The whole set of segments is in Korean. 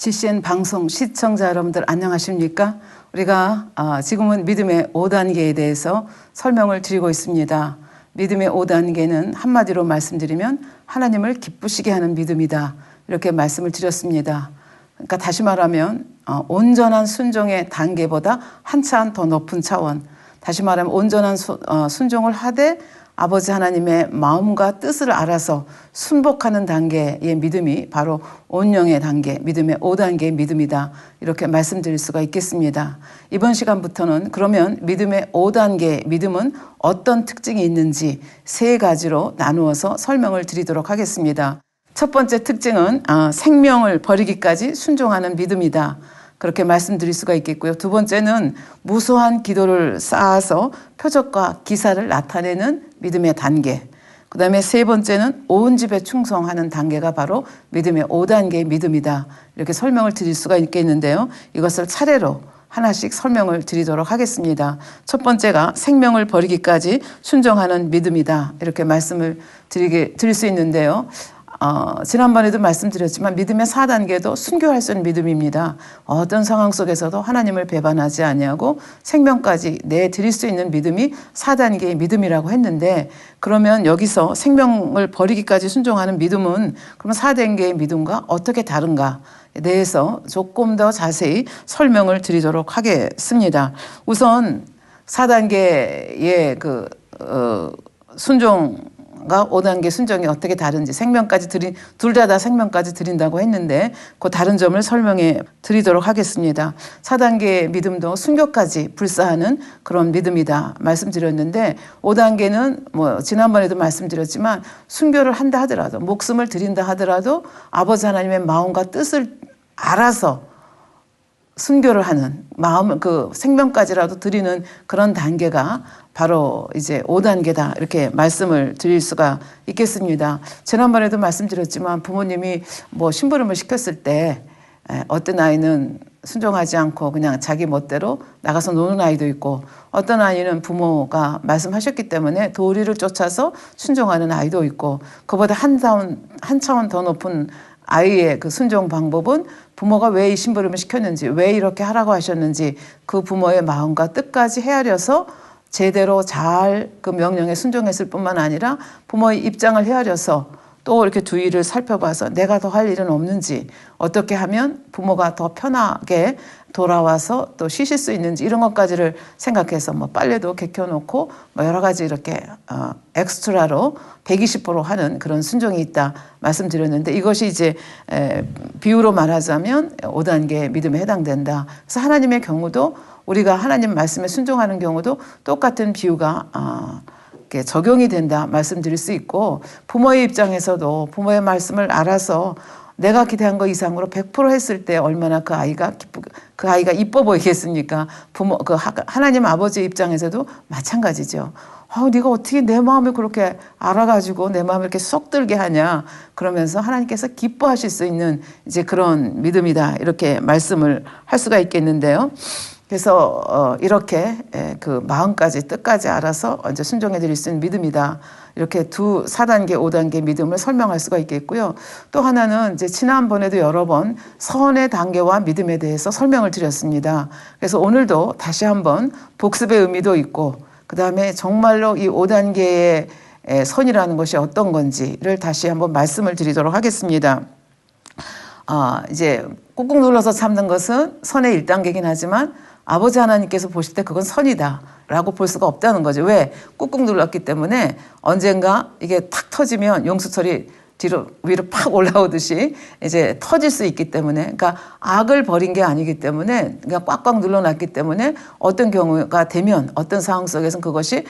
GCN 방송 시청자 여러분들 안녕하십니까? 우리가 지금은 믿음의 5단계에 대해서 설명을 드리고 있습니다. 믿음의 5단계는 한마디로 말씀드리면 하나님을 기쁘시게 하는 믿음이다. 이렇게 말씀을 드렸습니다. 그러니까 다시 말하면 온전한 순종의 단계보다 한참 더 높은 차원, 다시 말하면 온전한 순종을 하되 아버지 하나님의 마음과 뜻을 알아서 순복하는 단계의 믿음이 바로 온영의 단계, 믿음의 5단계의 믿음이다. 이렇게 말씀드릴 수가 있겠습니다. 이번 시간부터는 그러면 믿음의 5단계 믿음은 어떤 특징이 있는지 세 가지로 나누어서 설명을 드리도록 하겠습니다. 첫 번째 특징은 생명을 버리기까지 순종하는 믿음이다. 그렇게 말씀드릴 수가 있겠고요. 두 번째는 무수한 기도를 쌓아서 표적과 기사를 나타내는 믿음의 단계. 그 다음에 세 번째는 온 집에 충성하는 단계가 바로 믿음의 5단계의 믿음이다. 이렇게 설명을 드릴 수가 있겠는데요. 이것을 차례로 하나씩 설명을 드리도록 하겠습니다. 첫 번째가 생명을 버리기까지 순종하는 믿음이다. 이렇게 말씀을 드릴 수 있는데요. 지난번에도 말씀드렸지만 믿음의 4단계도 순교할 수 있는 믿음입니다. 어떤 상황 속에서도 하나님을 배반하지 아니하고 생명까지 내드릴 수 있는 믿음이 4단계의 믿음이라고 했는데, 그러면 여기서 생명을 버리기까지 순종하는 믿음은 그러면 4단계의 믿음과 어떻게 다른가에 대해서 조금 더 자세히 설명을 드리도록 하겠습니다. 우선 4단계의 순종과 5단계 순종이 어떻게 다른지, 생명까지 둘 다 생명까지 드린다고 했는데 그 다른 점을 설명해 드리도록 하겠습니다. 4단계의 믿음도 순교까지 불사하는 그런 믿음이다 말씀드렸는데, 5단계는 지난번에도 말씀드렸지만 순교를 한다 하더라도, 목숨을 드린다 하더라도 아버지 하나님의 마음과 뜻을 알아서 순교를 하는 마음, 생명까지라도 드리는 그런 단계가 바로 이제 5단계다. 이렇게 말씀을 드릴 수가 있겠습니다. 지난번에도 말씀드렸지만 부모님이 심부름을 시켰을 때 어떤 아이는 순종하지 않고 그냥 자기 멋대로 나가서 노는 아이도 있고, 어떤 아이는 부모가 말씀하셨기 때문에 도리를 쫓아서 순종하는 아이도 있고, 그보다 한 차원 더 높은 아이의 그 순종 방법은 부모가 왜 이 심부름을 시켰는지, 왜 이렇게 하라고 하셨는지 그 부모의 마음과 뜻까지 헤아려서 제대로 잘 그 명령에 순종했을 뿐만 아니라 부모의 입장을 헤아려서 또 이렇게 주위를 살펴봐서 내가 더 할 일은 없는지, 어떻게 하면 부모가 더 편하게 돌아와서 또 쉬실 수 있는지, 이런 것까지를 생각해서 빨래도 개켜놓고 여러 가지 이렇게 엑스트라로 120% 하는 그런 순종이 있다 말씀드렸는데, 이것이 이제 비유로 말하자면 5단계 믿음에 해당된다. 그래서 하나님의 경우도, 우리가 하나님 말씀에 순종하는 경우도 똑같은 비유가 적용이 된다 말씀드릴 수 있고, 부모의 입장에서도 부모의 말씀을 알아서 내가 기대한 것 이상으로 100% 했을 때 얼마나 그 아이가 이뻐 보이겠습니까? 하나님 아버지 입장에서도 마찬가지죠. 네가 어떻게 내 마음을 그렇게 알아가지고 내 마음을 이렇게 쏙 들게 하냐, 그러면서 하나님께서 기뻐하실 수 있는 이제 그런 믿음이다. 이렇게 말씀을 할 수가 있겠는데요. 그래서 이렇게 그 마음까지 뜻까지 알아서 이제 순종해 드릴 수 있는 믿음이다. 이렇게 4단계, 5단계 믿음을 설명할 수가 있겠고요. 또 하나는 이제 지난번에도 여러 번 선의 단계와 믿음에 대해서 설명을 드렸습니다. 그래서 오늘도 다시 한번 복습의 의미도 있고, 그 다음에 정말로 이 5단계의 선이라는 것이 어떤 건지를 다시 한번 말씀을 드리도록 하겠습니다. 이제 꾹꾹 눌러서 참는 것은 선의 1단계이긴 하지만 아버지 하나님께서 보실 때 그건 선이다 라고 볼 수가 없다는 거죠. 왜? 꾹꾹 눌렀기 때문에 언젠가 이게 탁 터지면 용수철이 위로 팍 올라오듯이 이제 터질 수 있기 때문에, 그러니까 악을 버린 게 아니기 때문에, 그냥 꽉꽉 눌러놨기 때문에 어떤 경우가 되면 어떤 상황 속에서는 그것이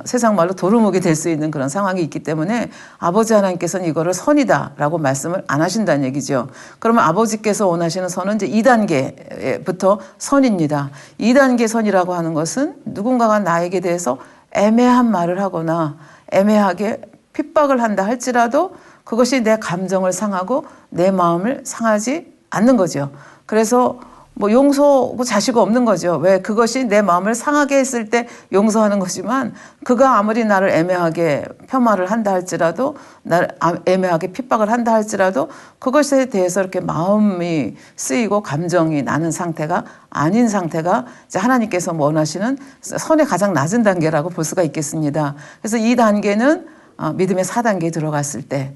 세상 말로 도루묵이 될 수 있는 그런 상황이 있기 때문에 아버지 하나님께서는 이거를 선이다라고 말씀을 안 하신다는 얘기죠. 그러면 아버지께서 원하시는 선은 이제 2단계부터 선입니다. 2단계 선이라고 하는 것은 누군가가 나에게 대해서 애매한 말을 하거나 애매하게 핍박을 한다 할지라도 그것이 내 감정을 상하고 내 마음을 상하지 않는 거죠. 그래서 뭐 용서고 자시고 없는 거죠. 왜? 그것이 내 마음을 상하게 했을 때 용서하는 거지만 그가 아무리 나를 애매하게 폄하를 한다 할지라도 나를 애매하게 핍박을 한다 할지라도 그것에 대해서 이렇게 마음이 쓰이고 감정이 나는 상태가 아닌 상태가 이제 하나님께서 원하시는 선의 가장 낮은 단계라고 볼 수가 있겠습니다. 그래서 이 단계는 믿음의 4단계에 들어갔을 때,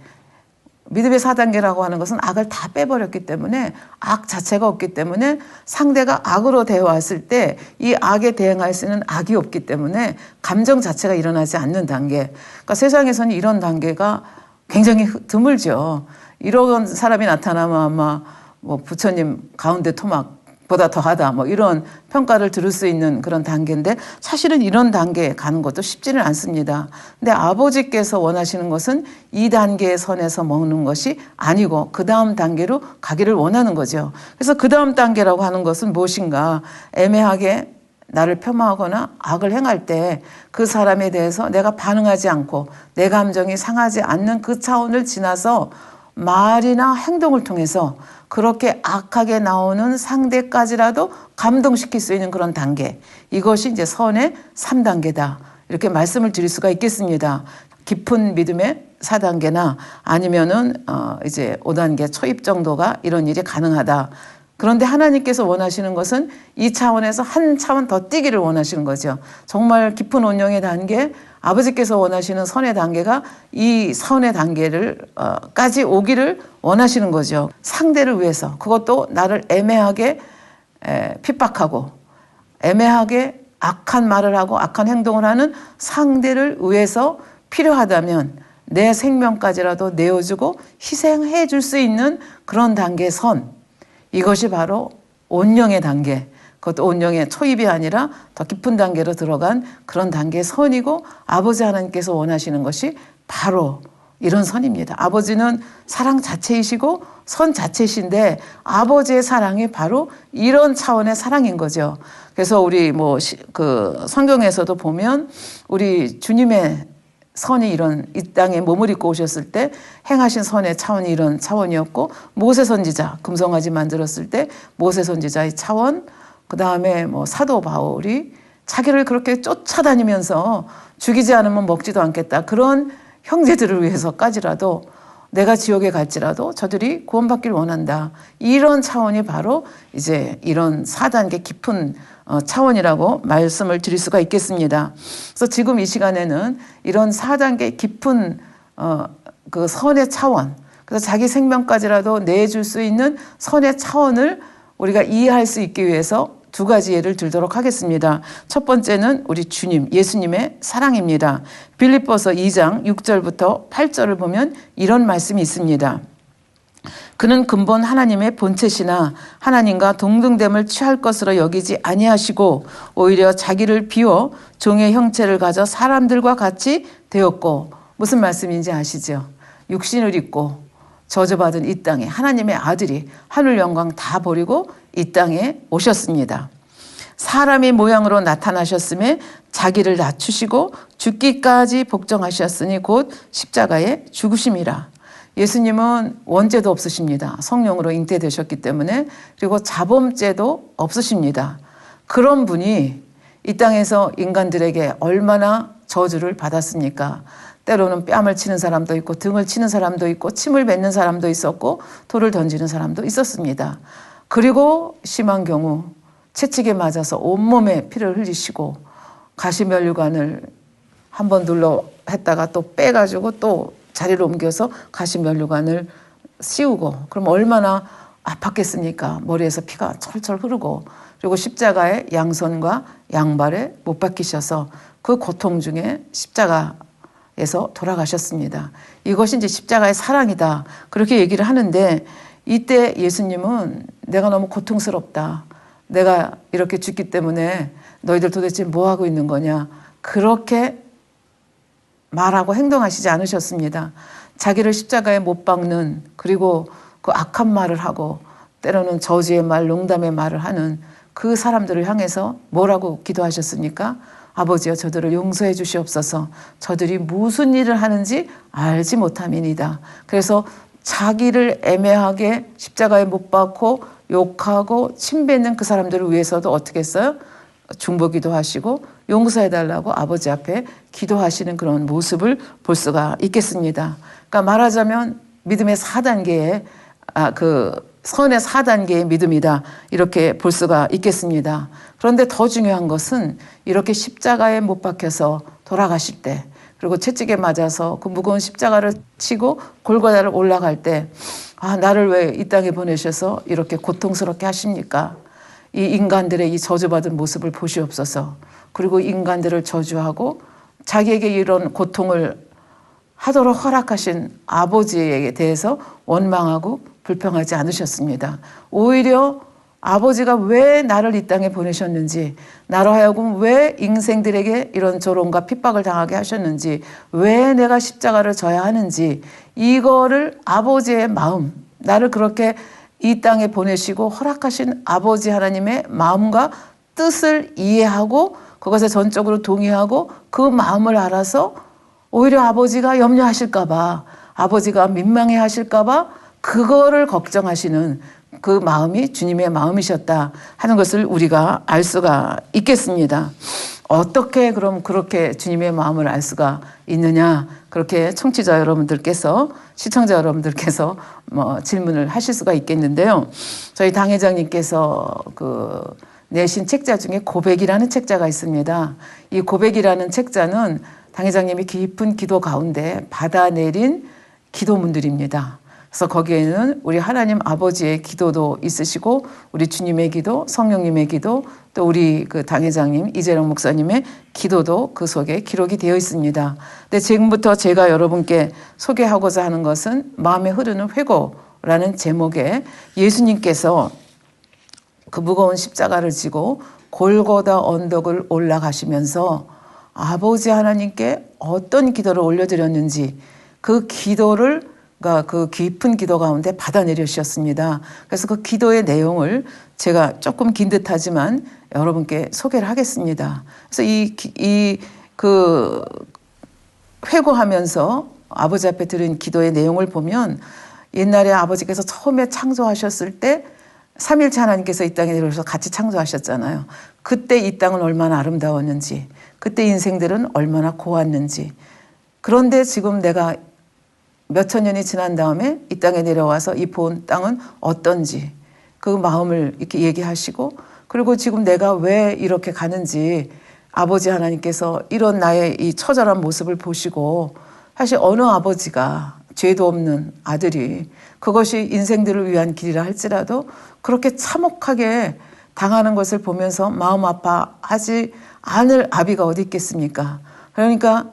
믿음의 4단계라고 하는 것은 악을 다 빼버렸기 때문에 악 자체가 없기 때문에 상대가 악으로 대화했을 때 이 악에 대응할 수 있는 악이 없기 때문에 감정 자체가 일어나지 않는 단계. 그러니까 세상에서는 이런 단계가 굉장히 드물죠. 이런 사람이 나타나면 아마 뭐 부처님 가운데 토막보다 더하다 뭐 이런 평가를 들을 수 있는 그런 단계인데 사실은 이런 단계에 가는 것도 쉽지는 않습니다. 근데 아버지께서 원하시는 것은 이 단계의 선에서 먹는 것이 아니고 그 다음 단계로 가기를 원하는 거죠. 그래서 그 다음 단계라고 하는 것은 무엇인가? 애매하게 나를 폄하하거나 악을 행할 때 그 사람에 대해서 내가 반응하지 않고 내 감정이 상하지 않는 그 차원을 지나서 말이나 행동을 통해서 그렇게 악하게 나오는 상대까지라도 감동시킬 수 있는 그런 단계. 이것이 이제 선의 3단계다. 이렇게 말씀을 드릴 수가 있겠습니다. 깊은 믿음의 4단계나 아니면은 이제 5단계 초입 정도가 이런 일이 가능하다. 그런데 하나님께서 원하시는 것은 이 차원에서 한 차원 더 뛰기를 원하시는 거죠. 정말 깊은 온영의 단계, 아버지께서 원하시는 선의 단계가 이 선의 단계를 까지 오기를 원하시는 거죠. 상대를 위해서, 그것도 나를 애매하게 핍박하고 애매하게 악한 말을 하고 악한 행동을 하는 상대를 위해서 필요하다면 내 생명까지라도 내어주고 희생해 줄 수 있는 그런 단계의 선, 이것이 바로 온영의 단계, 그것도 온영의 초입이 아니라 더 깊은 단계로 들어간 그런 단계의 선이고 아버지 하나님께서 원하시는 것이 바로 이런 선입니다. 아버지는 사랑 자체이시고 선 자체이신데 아버지의 사랑이 바로 이런 차원의 사랑인 거죠. 그래서 우리 그 성경에서도 보면 우리 주님의 선이 이런 이 땅에 몸을 입고 오셨을 때 행하신 선의 차원이 이런 차원이었고 모세 선지자 금송아지 만들었을 때 모세 선지자의 차원, 그 다음에 사도 바울이 자기를 그렇게 쫓아다니면서 죽이지 않으면 먹지도 않겠다 그런 형제들을 위해서까지라도 내가 지옥에 갈지라도 저들이 구원받길 원한다. 이런 차원이 바로 이제 이런 4단계 깊은 차원이라고 말씀을 드릴 수가 있겠습니다. 그래서 지금 이 시간에는 이런 4단계 깊은 그 선의 차원, 그래서 자기 생명까지라도 내줄 수 있는 선의 차원을 우리가 이해할 수 있기 위해서 두 가지 예를 들도록 하겠습니다. 첫 번째는 우리 주님, 예수님의 사랑입니다. 빌립보서 2장 6절부터 8절을 보면 이런 말씀이 있습니다. 그는 근본 하나님의 본체시나 하나님과 동등됨을 취할 것으로 여기지 아니하시고 오히려 자기를 비워 종의 형체를 가져 사람들과 같이 되었고, 무슨 말씀인지 아시죠? 육신을 입고 저주받은 이 땅에 하나님의 아들이 하늘 영광 다 버리고 이 땅에 오셨습니다. 사람의 모양으로 나타나셨음에 자기를 낮추시고 죽기까지 복종하셨으니 곧 십자가에 죽으심이라. 예수님은 원죄도 없으십니다. 성령으로 잉태되셨기 때문에. 그리고 자범죄도 없으십니다. 그런 분이 이 땅에서 인간들에게 얼마나 저주를 받았습니까? 때로는 뺨을 치는 사람도 있고 등을 치는 사람도 있고 침을 뱉는 사람도 있었고 돌을 던지는 사람도 있었습니다. 그리고 심한 경우 채찍에 맞아서 온몸에 피를 흘리시고 가시면류관을 한번 눌러 했다가 또 빼가지고 또 자리를 옮겨서 가시면류관을 씌우고, 그럼 얼마나 아팠겠습니까? 머리에서 피가 철철 흐르고, 그리고 십자가의 양손과 양발에 못 박히셔서 그 고통 중에 십자가에서 돌아가셨습니다. 이것이 이제 십자가의 사랑이다. 그렇게 얘기를 하는데, 이때 예수님은 내가 너무 고통스럽다. 내가 이렇게 죽기 때문에 너희들 도대체 뭐 하고 있는 거냐. 그렇게 말하고 행동하시지 않으셨습니다. 자기를 십자가에 못 박는, 그리고 그 악한 말을 하고 때로는 저주의 말, 농담의 말을 하는 그 사람들을 향해서 뭐라고 기도하셨습니까? 아버지여, 저들을 용서해 주시옵소서. 저들이 무슨 일을 하는지 알지 못함이니이다. 그래서 자기를 애매하게 십자가에 못 박고 욕하고 침뱉는 그 사람들을 위해서도 어떻게 했어요? 중보기도 하시고 용서해달라고 아버지 앞에 기도하시는 그런 모습을 볼 수가 있겠습니다. 그러니까 말하자면 믿음의 4단계의 그 선의 4단계의 믿음이다, 이렇게 볼 수가 있겠습니다. 그런데 더 중요한 것은 이렇게 십자가에 못 박혀서 돌아가실 때, 그리고 채찍에 맞아서 그 무거운 십자가를 치고 골고다를 올라갈 때, 나를 왜 이 땅에 보내셔서 이렇게 고통스럽게 하십니까? 이 인간들의 이 저주받은 모습을 보시옵소서. 그리고 인간들을 저주하고 자기에게 이런 고통을 하도록 허락하신 아버지에 대해서 원망하고 불평하지 않으셨습니다. 오히려 아버지가 왜 나를 이 땅에 보내셨는지, 나로 하여금 왜 인생들에게 이런 조롱과 핍박을 당하게 하셨는지, 왜 내가 십자가를 져야 하는지, 이거를 아버지의 마음, 나를 그렇게 이 땅에 보내시고 허락하신 아버지 하나님의 마음과 뜻을 이해하고 그것에 전적으로 동의하고 그 마음을 알아서 오히려 아버지가 염려하실까 봐, 아버지가 민망해 하실까 봐 그거를 걱정하시는 그 마음이 주님의 마음이셨다 하는 것을 우리가 알 수가 있겠습니다. 어떻게 그럼 그렇게 주님의 마음을 알 수가 있느냐? 그렇게 청취자 여러분들께서, 시청자 여러분들께서 질문을 하실 수가 있겠는데요. 저희 당 회장님께서 내신 책자 중에 고백이라는 책자가 있습니다. 이 고백이라는 책자는 당 회장님이 깊은 기도 가운데 받아내린 기도문들입니다. 그래서 거기에는 우리 하나님 아버지의 기도도 있으시고, 우리 주님의 기도, 성령님의 기도, 또 우리 그 당회장님 이재령 목사님의 기도도 그 속에 기록이 되어 있습니다. 근데 지금부터 제가 여러분께 소개하고자 하는 것은 마음에 흐르는 회고라는 제목의 예수님께서 그 무거운 십자가를 지고 골고다 언덕을 올라가시면서 아버지 하나님께 어떤 기도를 올려드렸는지, 그 기도를 그 깊은 기도 가운데 받아내려주셨습니다. 그래서 그 기도의 내용을 제가 조금 긴 듯하지만 여러분께 소개를 하겠습니다. 그래서 그 회고하면서 아버지 앞에 드린 기도의 내용을 보면, 옛날에 아버지께서 처음에 창조하셨을 때 삼일체 하나님께서 이 땅에 내려오셔서 같이 창조하셨잖아요. 그때 이 땅은 얼마나 아름다웠는지, 그때 인생들은 얼마나 고왔는지. 그런데 지금 내가 몇천 년이 지난 다음에 이 땅에 내려와서 이 본 땅은 어떤지 그 마음을 이렇게 얘기하시고, 그리고 지금 내가 왜 이렇게 가는지 아버지 하나님께서 이런 나의 이 처절한 모습을 보시고, 사실 어느 아버지가 죄도 없는 아들이 그것이 인생들을 위한 길이라 할지라도 그렇게 참혹하게 당하는 것을 보면서 마음 아파하지 않을 아비가 어디 있겠습니까? 그러니까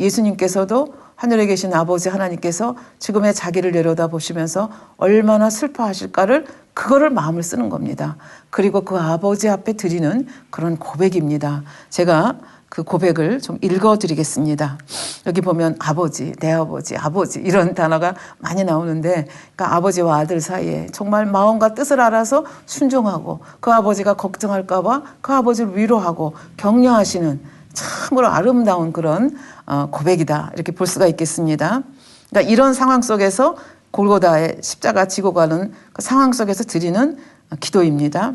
예수님께서도 하늘에 계신 아버지 하나님께서 지금의 자기를 내려다보시면서 얼마나 슬퍼하실까를, 그거를 마음을 쓰는 겁니다. 그리고 그 아버지 앞에 드리는 그런 고백입니다. 제가 그 고백을 좀 읽어드리겠습니다. 여기 보면 아버지, 내 아버지, 아버지 이런 단어가 많이 나오는데, 그러니까 아버지와 아들 사이에 정말 마음과 뜻을 알아서 순종하고, 그 아버지가 걱정할까 봐 그 아버지를 위로하고 격려하시는 참으로 아름다운 그런 고백이다, 이렇게 볼 수가 있겠습니다. 그러니까 이런 상황 속에서 골고다의 십자가 지고 가는 그 상황 속에서 드리는 기도입니다.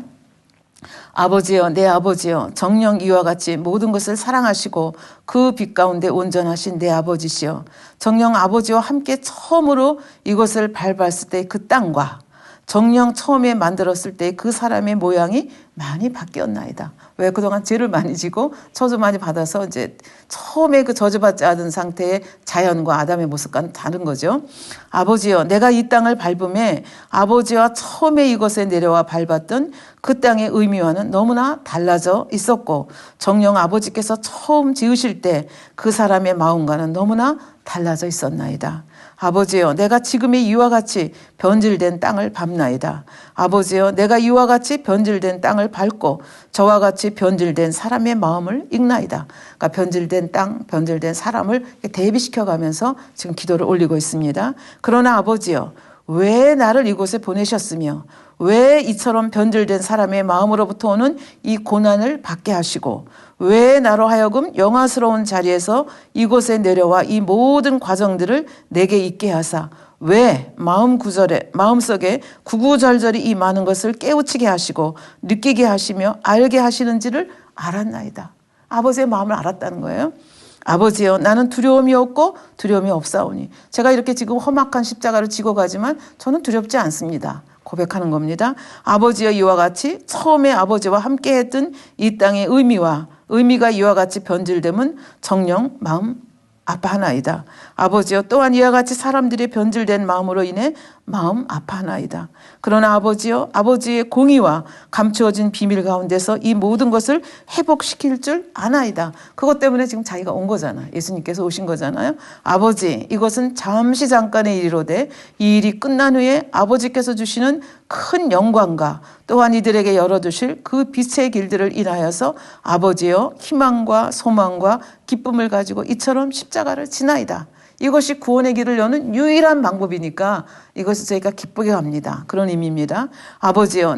아버지여, 내 아버지여, 정녕 이와 같이 모든 것을 사랑하시고 그 빛 가운데 온전하신 내 아버지시여, 정녕 아버지와 함께 처음으로 이것을 밟았을 때 그 땅과 정녕 처음에 만들었을 때 그 사람의 모양이 많이 바뀌었나이다. 왜? 그동안 죄를 많이 지고 저주 많이 받아서 이제 처음에 그 저주받지 않은 상태의 자연과 아담의 모습과는 다른 거죠. 아버지여, 내가 이 땅을 밟음에 아버지와 처음에 이것에 내려와 밟았던 그 땅의 의미와는 너무나 달라져 있었고, 정녕 아버지께서 처음 지으실 때 그 사람의 마음과는 너무나 달라져 있었나이다. 아버지여, 내가 지금의 이와 같이 변질된 땅을 밟나이다. 아버지여, 내가 이와 같이 변질된 땅을 밟고 저와 같이 변질된 사람의 마음을 읽나이다. 그러니까 변질된 땅, 변질된 사람을 대비시켜 가면서 지금 기도를 올리고 있습니다. 그러나 아버지여, 왜 나를 이곳에 보내셨으며 왜 이처럼 변질된 사람의 마음으로부터 오는 이 고난을 받게 하시고, 왜 나로 하여금 영화스러운 자리에서 이곳에 내려와 이 모든 과정들을 내게 있게 하사 왜 마음속에 구구절절히 이 많은 것을 깨우치게 하시고 느끼게 하시며 알게 하시는지를 알았나이다. 아버지의 마음을 알았다는 거예요. 아버지여, 나는 두려움이 없고 두려움이 없사오니. 제가 이렇게 지금 험악한 십자가를 지고 가지만 저는 두렵지 않습니다. 고백하는 겁니다. 아버지여, 이와 같이 처음에 아버지와 함께 했던 이 땅의 의미가 이와 같이 변질됨은 정녕 마음 아파하나이다. 아버지여, 또한 이와 같이 사람들의 변질된 마음으로 인해 마음 아파하나이다. 그러나 아버지여, 아버지의 공의와 감추어진 비밀 가운데서 이 모든 것을 회복시킬 줄 아나이다. 그것 때문에 지금 자기가 온 거잖아. 예수님께서 오신 거잖아요. 아버지, 이것은 잠시 잠깐의 일이로되 이 일이 끝난 후에 아버지께서 주시는 큰 영광과 또한 이들에게 열어두실 그 빛의 길들을 인하여서 아버지여, 희망과 소망과 기쁨을 가지고 이처럼 십자가를 지나이다. 이것이 구원의 길을 여는 유일한 방법이니까 이것을 저희가 기쁘게 합니다. 그런 의미입니다. 아버지여,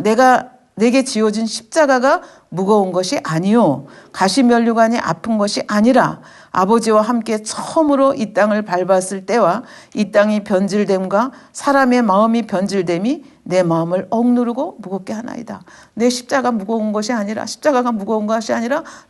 내게 지어진 십자가가 무거운 것이 아니요 가시면류관이 아픈 것이 아니라 아버지와 함께 처음으로 이 땅을 밟았을 때와 이 땅이 변질됨과 사람의 마음이 변질됨이 내 마음을 억누르고 무겁게 하나이다. 내 십자가가 무거운 것이 아니라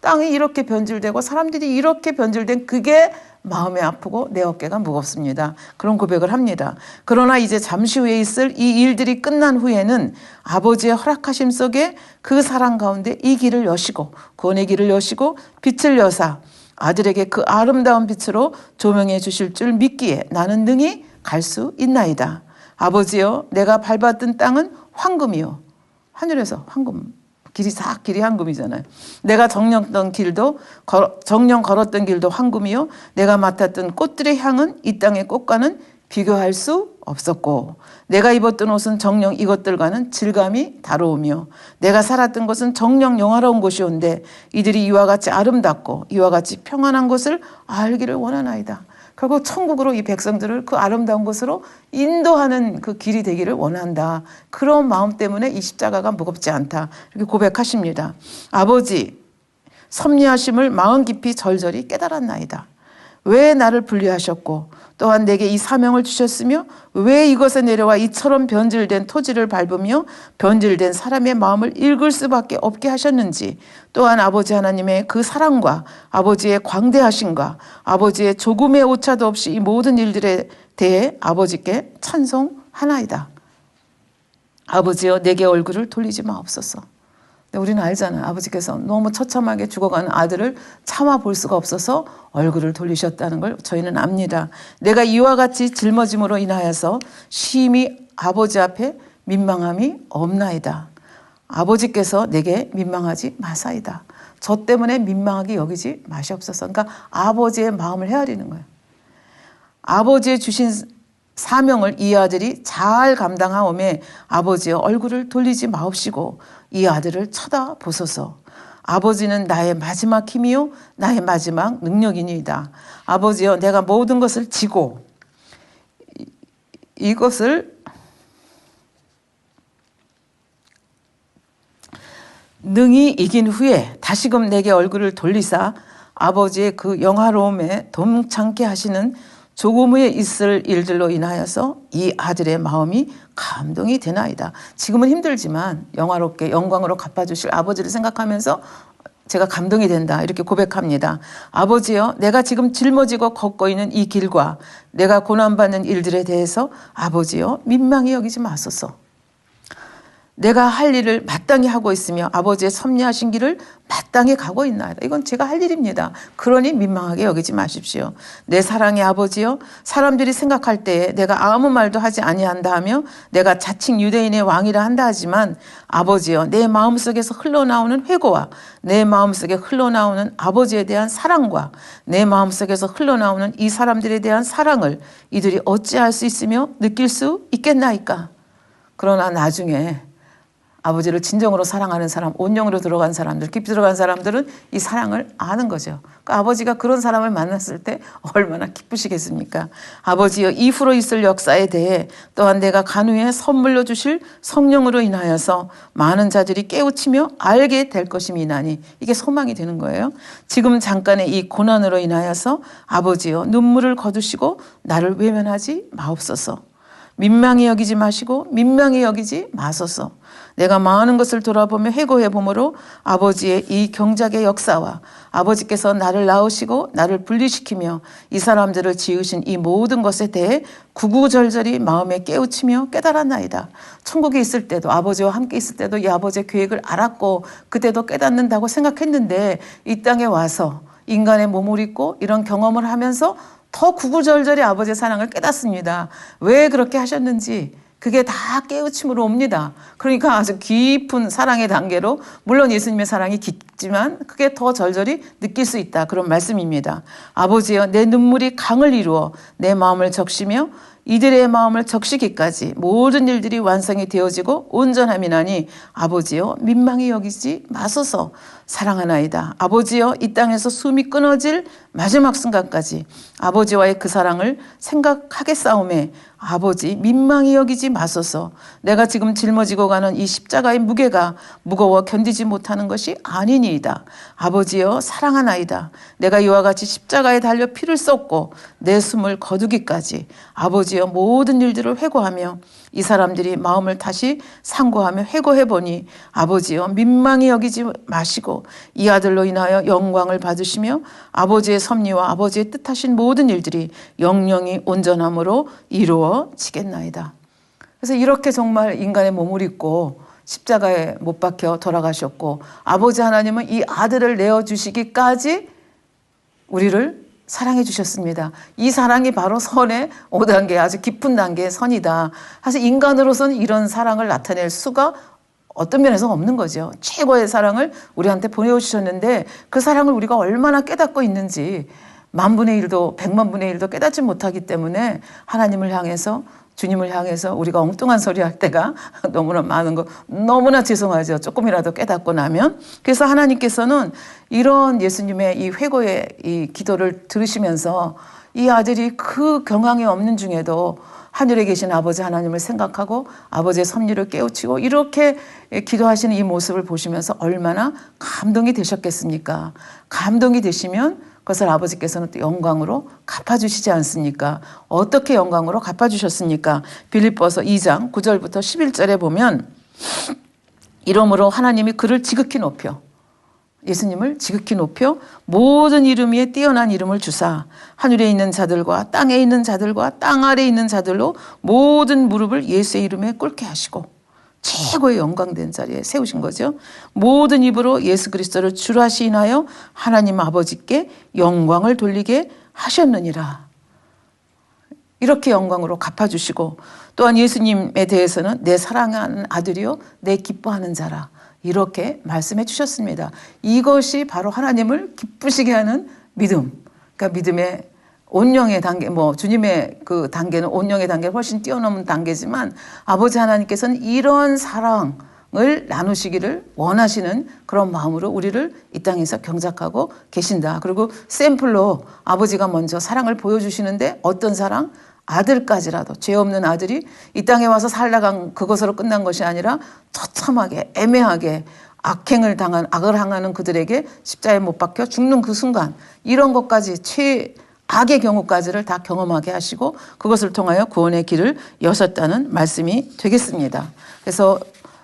땅이 이렇게 변질되고 사람들이 이렇게 변질된 그게 마음이 아프고 내 어깨가 무겁습니다. 그런 고백을 합니다. 그러나 이제 잠시 후에 있을 이 일들이 끝난 후에는 아버지의 허락하심 속에 그 사랑 가운데 이 길을 여시고 구원의 길을 여시고 빛을 여사 아들에게 그 아름다운 빛으로 조명해 주실 줄 믿기에 나는 능히 갈 수 있나이다. 아버지여, 내가 밟았던 땅은 황금이요. 하늘에서 황금. 길이 황금이잖아요. 내가 정령 걸었던 길도 황금이요. 내가 맡았던 꽃들의 향은 이 땅의 꽃과는 비교할 수 없었고 내가 입었던 옷은 정녕 이것들과는 질감이 다르오며 내가 살았던 것은 정녕 영화로운 곳이온데 이들이 이와 같이 아름답고 이와 같이 평안한 것을 알기를 원하나이다. 결국 천국으로 이 백성들을 그 아름다운 곳으로 인도하는 그 길이 되기를 원한다. 그런 마음 때문에 이 십자가가 무겁지 않다. 이렇게 고백하십니다. 아버지, 섭리하심을 마음 깊이 절절히 깨달았나이다. 왜 나를 분리하셨고 또한 내게 이 사명을 주셨으며 왜 이것에 내려와 이처럼 변질된 토지를 밟으며 변질된 사람의 마음을 읽을 수밖에 없게 하셨는지 또한 아버지 하나님의 그 사랑과 아버지의 광대하심과 아버지의 조금의 오차도 없이 이 모든 일들에 대해 아버지께 찬송하나이다. 아버지여, 내게 얼굴을 돌리지 마옵소서. 우리는 알잖아요. 아버지께서 너무 처참하게 죽어가는 아들을 참아 볼 수가 없어서 얼굴을 돌리셨다는 걸 저희는 압니다. 내가 이와 같이 짊어짐으로 인하여서 심히 아버지 앞에 민망함이 없나이다. 아버지께서 내게 민망하지 마사이다. 저 때문에 민망하게 여기지 마시옵소서. 그러니까 아버지의 마음을 헤아리는 거예요. 아버지의 주신 사명을 이 아들이 잘 감당하오매 아버지의 얼굴을 돌리지 마옵시고 이 아들을 쳐다보소서. 아버지는 나의 마지막 힘이요 나의 마지막 능력이니이다. 아버지여, 내가 모든 것을 지고 이것을 능히 이긴 후에 다시금 내게 얼굴을 돌리사 아버지의 그 영화로움에 동창케 하시는 조금 후에 있을 일들로 인하여서 이 아들의 마음이 감동이 되나이다. 지금은 힘들지만 영화롭게 영광으로 갚아주실 아버지를 생각하면서 제가 감동이 된다. 이렇게 고백합니다. 아버지여, 내가 지금 짊어지고 걷고 있는 이 길과 내가 고난받는 일들에 대해서 아버지여, 민망히 여기지 마소서. 내가 할 일을 마땅히 하고 있으며 아버지의 섭리하신 길을 마땅히 가고 있나이다. 이건 제가 할 일입니다. 그러니 민망하게 여기지 마십시오. 내 사랑의 아버지여, 사람들이 생각할 때에 내가 아무 말도 하지 아니한다 하며 내가 자칭 유대인의 왕이라 한다 하지만 아버지여, 내 마음속에서 흘러나오는 회고와 내 마음속에 흘러나오는 아버지에 대한 사랑과 내 마음속에서 흘러나오는 이 사람들에 대한 사랑을 이들이 어찌할 수 있으며 느낄 수 있겠나이까. 그러나 나중에 아버지를 진정으로 사랑하는 사람, 온영으로 들어간 사람들, 깊이 들어간 사람들은 이 사랑을 아는 거죠. 그러니까 아버지가 그런 사람을 만났을 때 얼마나 기쁘시겠습니까? 아버지여, 이후로 있을 역사에 대해 또한 내가 간후에 선물로 주실 성령으로 인하여서 많은 자들이 깨우치며 알게 될 것임이나니, 이게 소망이 되는 거예요. 지금 잠깐의 이 고난으로 인하여서 아버지여, 눈물을 거두시고 나를 외면하지 마옵소서. 민망히 여기지 마시고 민망히 여기지 마소서. 내가 많은 것을 돌아보며 회고해 보므로 아버지의 이 경작의 역사와 아버지께서 나를 낳으시고 나를 분리시키며 이 사람들을 지으신 이 모든 것에 대해 구구절절히 마음에 깨우치며 깨달았나이다. 천국에 있을 때도 아버지와 함께 있을 때도 이 아버지의 계획을 알았고 그때도 깨닫는다고 생각했는데 이 땅에 와서 인간의 몸을 입고 이런 경험을 하면서 더 구구절절히 아버지의 사랑을 깨닫습니다. 왜 그렇게 하셨는지 그게 다 깨우침으로 옵니다. 그러니까 아주 깊은 사랑의 단계로, 물론 예수님의 사랑이 깊지만 그게 더 절절히 느낄 수 있다, 그런 말씀입니다. 아버지여, 내 눈물이 강을 이루어 내 마음을 적시며 이들의 마음을 적시기까지 모든 일들이 완성이 되어지고 온전함이나니 아버지여, 민망히 여기지 마소서. 사랑하나이다. 아버지여, 이 땅에서 숨이 끊어질 마지막 순간까지 아버지와의 그 사랑을 생각하겠사오매 아버지, 민망히 여기지 마소서. 내가 지금 짊어지고 가는 이 십자가의 무게가 무거워 견디지 못하는 것이 아니니이다. 아버지여, 사랑하나이다. 내가 이와 같이 십자가에 달려 피를 쏟고 내 숨을 거두기까지 아버지여, 모든 일들을 회고하며 이 사람들이 마음을 다시 상고하며 회고해보니 아버지여, 민망히 여기지 마시고 이 아들로 인하여 영광을 받으시며 아버지의 섭리와 아버지의 뜻하신 모든 일들이 영영이 온전함으로 이루어지겠나이다. 그래서 이렇게 정말 인간의 몸을 입고 십자가에 못 박혀 돌아가셨고 아버지 하나님은 이 아들을 내어주시기까지 우리를 사랑해 주셨습니다. 이 사랑이 바로 선의 5단계, 아주 깊은 단계의 선이다. 사실 인간으로서는 이런 사랑을 나타낼 수가 어떤 면에서 없는 거죠. 최고의 사랑을 우리한테 보내주셨는데 그 사랑을 우리가 얼마나 깨닫고 있는지 10,000분의 1도 1,000,000분의 1도 깨닫지 못하기 때문에 하나님을 향해서, 주님을 향해서 우리가 엉뚱한 소리 할 때가 너무나 많은 거, 너무나 죄송하죠. 조금이라도 깨닫고 나면. 그래서 하나님께서는 이런 예수님의 이 회고의 이 기도를 들으시면서 이 아들이 그 경황이 없는 중에도 하늘에 계신 아버지 하나님을 생각하고 아버지의 섭리를 깨우치고 이렇게 기도하시는 이 모습을 보시면서 얼마나 감동이 되셨겠습니까? 감동이 되시면 그것을 아버지께서는 또 영광으로 갚아주시지 않습니까? 어떻게 영광으로 갚아주셨습니까? 빌립보서 2장 9절부터 11절에 보면 이러므로 하나님이 그를 지극히 높여, 예수님을 지극히 높여 모든 이름 위에 뛰어난 이름을 주사 하늘에 있는 자들과 땅에 있는 자들과 땅 아래에 있는 자들로 모든 무릎을 예수의 이름에 꿇게 하시고 최고의 영광된 자리에 세우신 거죠. 모든 입으로 예수 그리스도를 주라 시인하여 하나님 아버지께 영광을 돌리게 하셨느니라. 이렇게 영광으로 갚아주시고 또한 예수님에 대해서는 내 사랑하는 아들이요 내 기뻐하는 자라, 이렇게 말씀해 주셨습니다. 이것이 바로 하나님을 기쁘시게 하는 믿음. 그러니까 믿음의 온영의 단계, 주님의 그 단계는 온영의 단계를 훨씬 뛰어넘은 단계지만 아버지 하나님께서는 이런 사랑을 나누시기를 원하시는 그런 마음으로 우리를 이 땅에서 경작하고 계신다. 그리고 샘플로 아버지가 먼저 사랑을 보여주시는데 어떤 사랑? 아들까지라도, 죄 없는 아들이 이 땅에 와서 살다간 그것으로 끝난 것이 아니라 처참하게 애매하게 악을 당하는 그들에게 십자가에 못 박혀 죽는 그 순간, 이런 것까지 악의 경우까지를 다 경험하게 하시고 그것을 통하여 구원의 길을 여셨다는 말씀이 되겠습니다. 그래서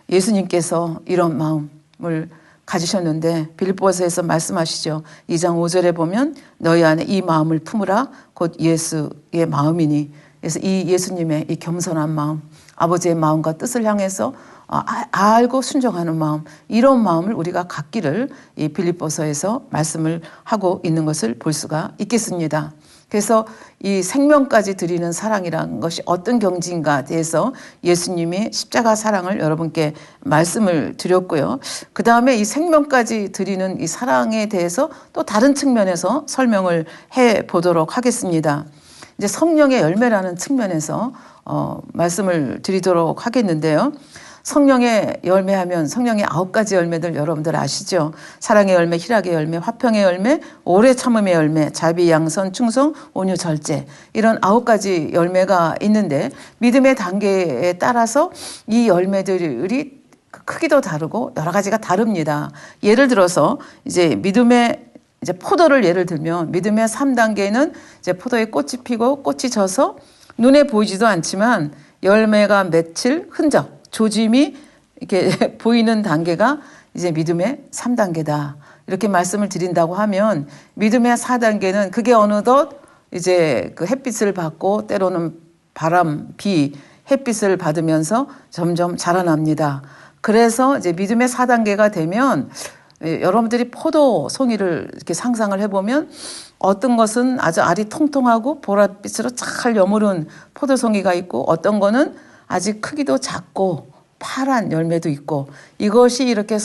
예수님께서 이런 마음을 가지셨는데 빌립보서에서 말씀하시죠. 2장 5절에 보면 너희 안에 이 마음을 품으라 곧 예수의 마음이니. 그래서 이 예수님의 이 겸손한 마음, 아버지의 마음과 뜻을 향해서 알고 순종하는 마음, 이런 마음을 우리가 갖기를 이 빌립보서에서 말씀을 하고 있는 것을 볼 수가 있겠습니다. 그래서 이 생명까지 드리는 사랑이라는 것이 어떤 경지인가에 대해서 예수님이 십자가 사랑을 여러분께 말씀을 드렸고요. 그 다음에 이 생명까지 드리는 이 사랑에 대해서 또 다른 측면에서 설명을 해 보도록 하겠습니다. 이제 성령의 열매라는 측면에서 말씀을 드리도록 하겠는데요. 성령의 열매하면 성령의 9가지 열매들 여러분들 아시죠? 사랑의 열매, 희락의 열매, 화평의 열매, 오래 참음의 열매, 자비, 양선, 충성, 온유, 절제, 이런 9가지 열매가 있는데 믿음의 단계에 따라서 이 열매들이 크기도 다르고 여러 가지가 다릅니다. 예를 들어서 이제 믿음의 포도를 예를 들면 믿음의 3단계는 이제 포도에 꽃이 피고 꽃이 져서 눈에 보이지도 않지만 열매가 맺힐 흔적, 조짐이 이렇게 보이는 단계가 이제 믿음의 3단계다. 이렇게 말씀을 드린다고 하면 믿음의 4단계는 그게 어느덧 이제 그 햇빛을 받고 때로는 바람, 비, 햇빛을 받으면서 점점 자라납니다. 그래서 이제 믿음의 4단계가 되면 여러분들이 포도 송이를 이렇게 상상을 해보면 어떤 것은 아주 알이 통통하고 보랏빛으로 잘 여무른 포도송이가 있고 어떤 거는 아직 크기도 작고 파란 열매도 있고 이것이 이렇게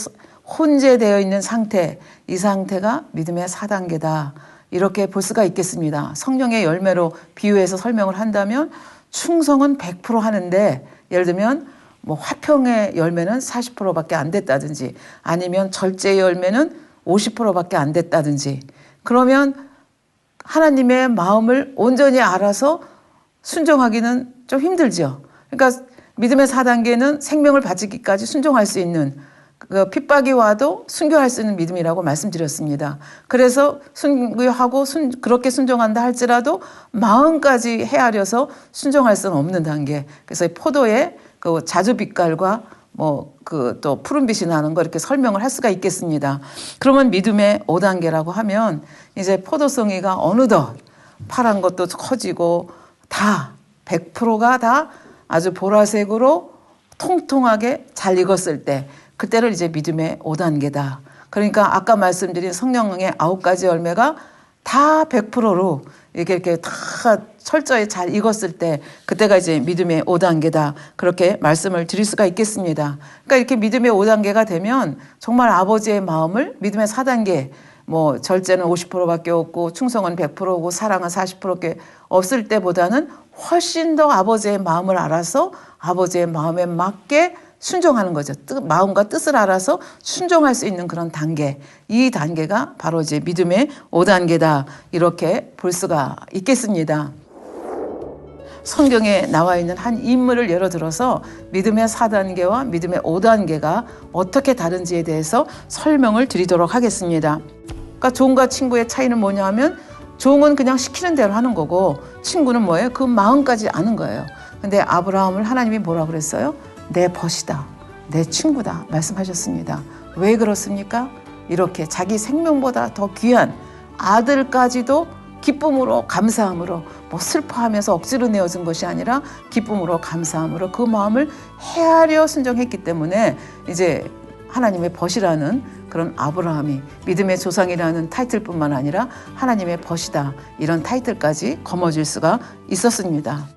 혼재되어 있는 상태, 이 상태가 믿음의 4단계다. 이렇게 볼 수가 있겠습니다. 성령의 열매로 비유해서 설명을 한다면 충성은 100% 하는데 예를 들면 뭐 화평의 열매는 40%밖에 안 됐다든지 아니면 절제의 열매는 50%밖에 안 됐다든지 그러면 하나님의 마음을 온전히 알아서 순종하기는 좀 힘들죠. 그러니까 믿음의 4단계는 생명을 바치기까지 순종할 수 있는 그 핍박이 와도 순교할 수 있는 믿음이라고 말씀드렸습니다. 그래서 순교하고 그렇게 순종한다 할지라도 마음까지 헤아려서 순종할 수는 없는 단계. 그래서 포도의 그 자주빛깔과 뭐 그 또 푸른빛이 나는 거 이렇게 설명을 할 수가 있겠습니다. 그러면 믿음의 5단계라고 하면 이제 포도송이가 어느덧 파란 것도 커지고 다 100%가 다 아주 보라색으로 통통하게 잘 익었을 때 그때를 이제 믿음의 5단계다. 그러니까 아까 말씀드린 성령의 9가지 열매가 다 100%로 이렇게 다 철저히 잘 익었을 때 그때가 이제 믿음의 5단계다. 그렇게 말씀을 드릴 수가 있겠습니다. 그러니까 이렇게 믿음의 5단계가 되면 정말 아버지의 마음을 믿음의 4단계 뭐 절제는 50%밖에 없고 충성은 100%고 사랑은 40%밖에 없을 때보다는 훨씬 더 아버지의 마음을 알아서 아버지의 마음에 맞게 순종하는 거죠. 마음과 뜻을 알아서 순종할 수 있는 그런 단계. 이 단계가 바로 이제 믿음의 5단계다. 이렇게 볼 수가 있겠습니다. 성경에 나와 있는 한 인물을 예로 들어서 믿음의 4단계와 믿음의 5단계가 어떻게 다른지에 대해서 설명을 드리도록 하겠습니다. 그러니까 종과 친구의 차이는 뭐냐 하면 종은 그냥 시키는 대로 하는 거고 친구는 뭐예요? 그 마음까지 아는 거예요. 근데 아브라함을 하나님이 뭐라 그랬어요? 내 벗이다. 내 친구다. 말씀하셨습니다. 왜 그렇습니까? 이렇게 자기 생명보다 더 귀한 아들까지도 기쁨으로 감사함으로 뭐 슬퍼하면서 억지로 내어준 것이 아니라 기쁨으로 감사함으로 그 마음을 헤아려 순종했기 때문에 이제 하나님의 벗이라는 그런 아브라함이 믿음의 조상이라는 타이틀뿐만 아니라 하나님의 벗이다 이런 타이틀까지 거머쥘 수가 있었습니다.